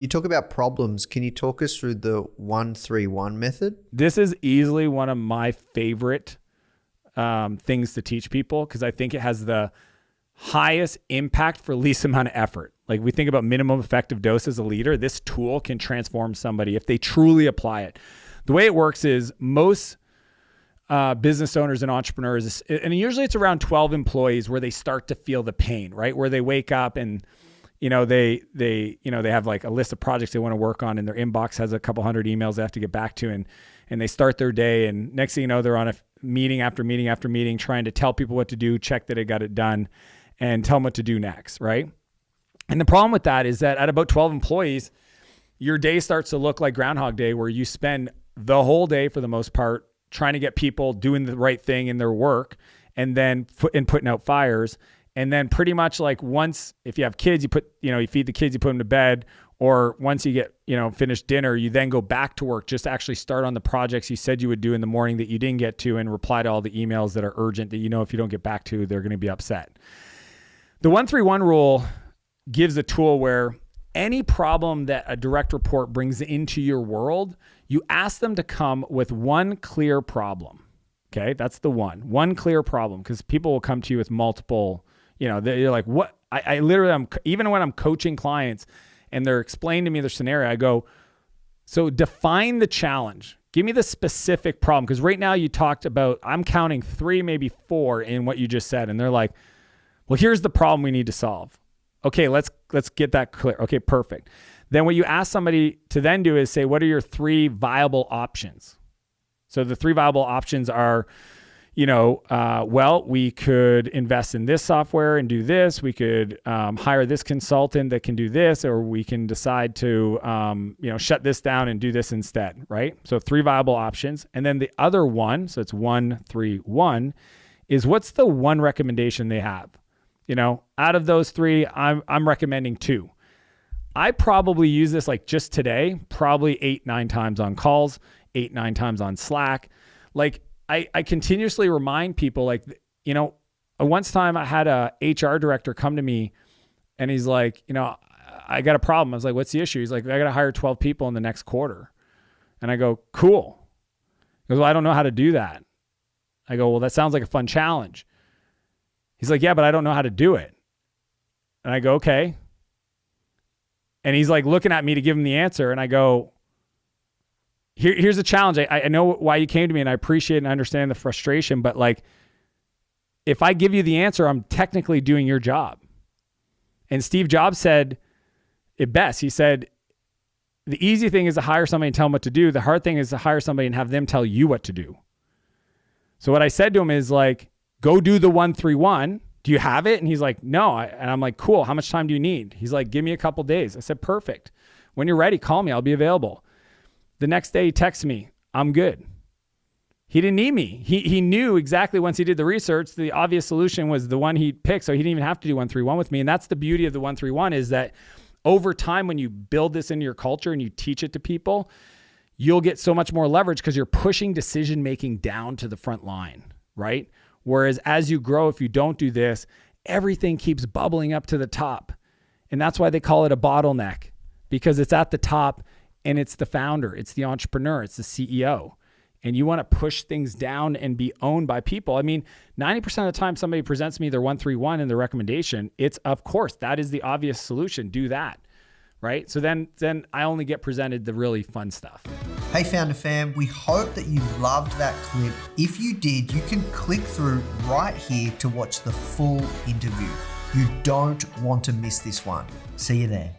You talk about problems. Can you talk us through the 1-3-1 method? This is easily one of my favorite things to teach people because I think it has the highest impact for least amount of effort. Like we think about minimum effective dose as a leader, this tool can transform somebody if they truly apply it. The way it works is most business owners and entrepreneurs, and usually it's around 12 employees where they start to feel the pain, right? Where they wake up and they have like a list of projects they want to work on and their inbox has a couple hundred emails they have to get back to and they start their day and next thing you know, they're on a meeting after meeting after meeting trying to tell people what to do, check that they got it done and tell them what to do next, right? And the problem with that is that at about 12 employees, your day starts to look like Groundhog Day where you spend the whole day for the most part trying to get people doing the right thing in their work and then putting out fires. And then pretty much like once, if you have kids, you feed the kids, you put them to bed, or once you get, finished dinner, you then go back to work, just to actually start on the projects you said you would do in the morning that you didn't get to and reply to all the emails that are urgent that if you don't get back to, they're going to be upset. The 1-3-1 rule gives a tool where any problem that a direct report brings into your world, you ask them to come with one clear problem. Okay. That's the one clear problem. Cause people will come to you with multiple, they're like, what? I literally, even when I'm coaching clients and they're explaining to me their scenario, I go, so define the challenge. Give me the specific problem. Cause right now you talked about, I'm counting 3, maybe 4 in what you just said. And they're like, well, here's the problem we need to solve. Okay, let's get that clear. Okay, perfect. Then what you ask somebody to then do is say, what are your 3 viable options? So the 3 viable options are, we could invest in this software and do this. We could hire this consultant that can do this, or we can decide to, shut this down and do this instead, right? So 3 viable options. And then the other one, so it's 1-3-1, is what's the one recommendation they have? Out of those 3, I'm recommending 2. I probably use this like just today, probably 8-9 times on calls, 8-9 times on Slack. Like I continuously remind people once time I had a HR director come to me and he's like, I got a problem. I was like, what's the issue? He's like, I got to hire 12 people in the next quarter. And I go, cool. He goes, well, I don't know how to do that. I go, well, that sounds like a fun challenge. He's like, yeah, but I don't know how to do it. And I go, okay. And he's like looking at me to give him the answer. And I go, here's the challenge. I know why you came to me and I appreciate and understand the frustration, but like, if I give you the answer, I'm technically doing your job. And Steve Jobs said it best. He said, the easy thing is to hire somebody and tell them what to do. The hard thing is to hire somebody and have them tell you what to do. So what I said to him is like, go do the 1-3-1. Do you have it? And he's like, no. And I'm like, cool. How much time do you need? He's like, give me a couple days. I said, perfect. When you're ready, call me. I'll be available. The next day he texts me, I'm good. He didn't need me. He knew exactly once he did the research, the obvious solution was the one he picked. So he didn't even have to do 1-3-1 with me. And that's the beauty of the 1-3-1 is that over time, when you build this into your culture and you teach it to people, you'll get so much more leverage because you're pushing decision-making down to the front line, right? Whereas as you grow, if you don't do this, everything keeps bubbling up to the top. And that's why they call it a bottleneck, because it's at the top and it's the founder, it's the entrepreneur, it's the CEO. And you want to push things down and be owned by people. I mean, 90% of the time somebody presents me their 1-3-1 and their recommendation, it's of course, that is the obvious solution. Do that, right? So then I only get presented the really fun stuff. Hey Foundr fam, we hope that you loved that clip. If you did, you can click through right here to watch the full interview. You don't want to miss this one. See you there.